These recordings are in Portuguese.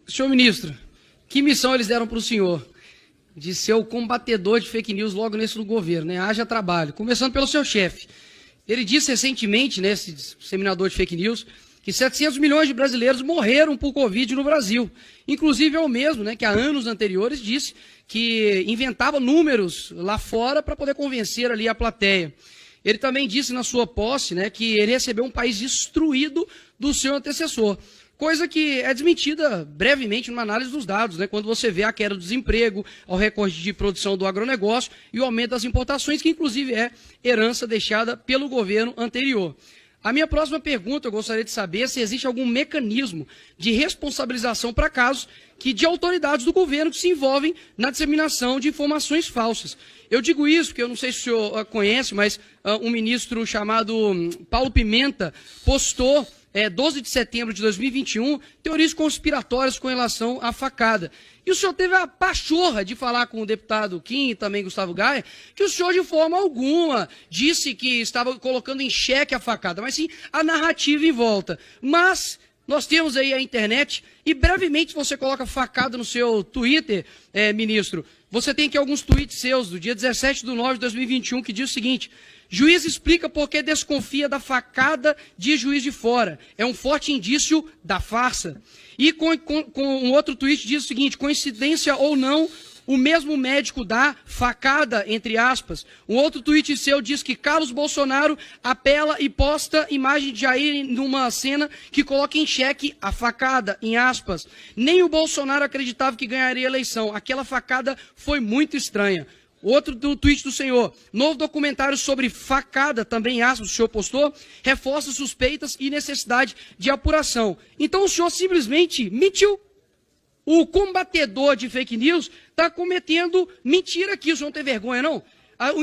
Senhor ministro, que missão eles deram para o senhor? De ser o combatedor de fake news logo nesse no governo, né? Haja trabalho. Começando pelo seu chefe. Ele disse recentemente, né, esse disseminador de fake news, que 700 milhões de brasileiros morreram por Covid no Brasil. Inclusive é o mesmo, né, que há anos anteriores disse que inventava números lá fora para poder convencer ali a plateia. Ele também disse na sua posse, né, que ele recebeu um país destruído do seu antecessor. Coisa que é desmentida brevemente numa análise dos dados, né? Quando você vê a queda do desemprego, ao recorde de produção do agronegócio e o aumento das importações, que inclusive é herança deixada pelo governo anterior. A minha próxima pergunta, eu gostaria de saber se existe algum mecanismo de responsabilização para casos de autoridades do governo que se envolvem na disseminação de informações falsas. Eu digo isso porque eu não sei se o senhor conhece, mas um ministro chamado Paulo Pimenta postou 12 de setembro de 2021, teorias conspiratórias com relação à facada. E o senhor teve a pachorra de falar com o deputado Kim e também Gustavo Gaia, que o senhor de forma alguma disse que estava colocando em xeque a facada, mas sim a narrativa em volta. Mas nós temos aí a internet e brevemente você coloca facada no seu Twitter, ministro. Você tem aqui alguns tweets seus do dia 17/9/2021 que diz o seguinte: juiz explica por que desconfia da facada de Juiz de Fora. É um forte indício da farsa. E com um outro tweet diz o seguinte: coincidência ou não, o mesmo médico dá facada, entre aspas. Um outro tweet seu diz que Carlos Bolsonaro apela e posta imagem de Jair numa cena que coloca em xeque a facada, em aspas. Nem o Bolsonaro acreditava que ganharia a eleição. Aquela facada foi muito estranha. Outro tweet do senhor: novo documentário sobre facada, também aspas, o senhor postou, reforça suspeitas e necessidade de apuração. Então o senhor simplesmente mentiu. O combatedor de fake news está cometendo mentira aqui, o senhor não tem vergonha não?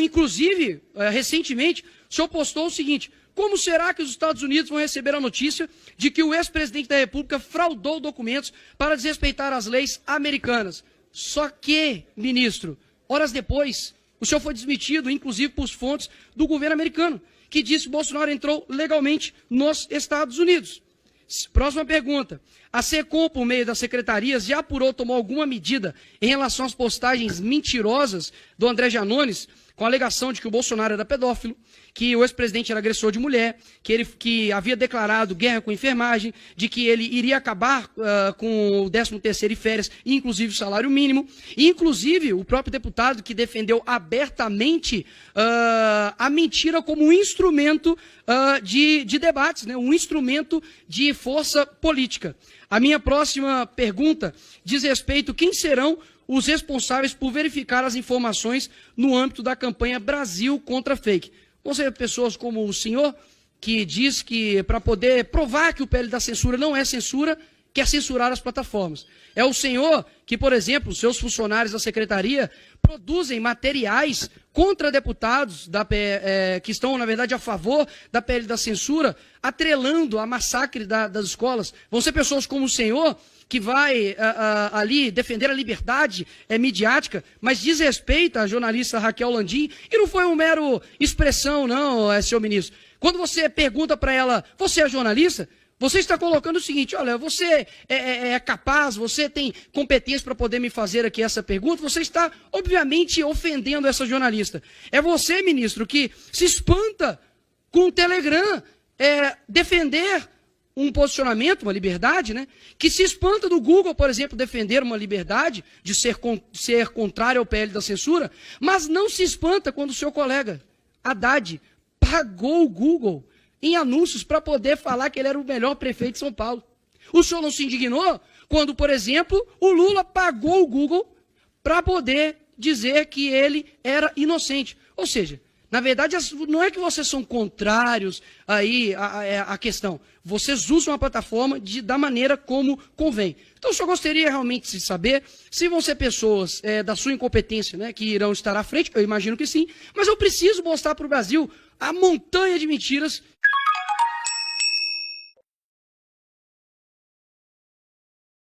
Inclusive, recentemente, o senhor postou o seguinte: como será que os Estados Unidos vão receber a notícia de que o ex-presidente da República fraudou documentos para desrespeitar as leis americanas? Só que, ministro, horas depois, o senhor foi desmentido, inclusive por fontes do governo americano, que disse que Bolsonaro entrou legalmente nos Estados Unidos. Próxima pergunta. A SECOM, por meio das secretarias, já apurou, tomou alguma medida em relação às postagens mentirosas do André Janones, com a alegação de que o Bolsonaro era pedófilo, que o ex-presidente era agressor de mulher, que havia declarado guerra com a enfermagem, de que ele iria acabar com o 13º e férias, inclusive o salário mínimo, e inclusive o próprio deputado que defendeu abertamente a mentira como um instrumento de debates, né? Um instrumento de força política. A minha próxima pergunta diz respeito a quem serão os responsáveis por verificar as informações no âmbito da campanha Brasil contra Fake. Vão ser pessoas como o senhor, que diz que para poder provar que o PL da censura não é censura, quer censurar as plataformas. É o senhor que, por exemplo, seus funcionários da secretaria produzem materiais contra deputados que estão, na verdade, a favor da PL da censura, atrelando a massacre das escolas. Vão ser pessoas como o senhor, que vai ali defender a liberdade midiática, mas desrespeita a jornalista Raquel Landim, e não foi uma mero expressão, não, senhor ministro. Quando você pergunta para ela, você é jornalista? Você está colocando o seguinte: olha, você é capaz, você tem competência para poder me fazer aqui essa pergunta, você está, obviamente, ofendendo essa jornalista. É você, ministro, que se espanta com o Telegram defender um posicionamento, uma liberdade, né? Que se espanta do Google, por exemplo, defender uma liberdade de ser contrário ao PL da censura, mas não se espanta quando o seu colega Haddad pagou o Google em anúncios para poder falar que ele era o melhor prefeito de São Paulo. O senhor não se indignou quando, por exemplo, o Lula pagou o Google para poder dizer que ele era inocente. Ou seja, na verdade, não é que vocês são contrários aí à questão. Vocês usam a plataforma da maneira como convém. Então, eu só gostaria realmente de saber se vão ser pessoas da sua incompetência, né, que irão estar à frente. Eu imagino que sim. Mas eu preciso mostrar para o Brasil a montanha de mentiras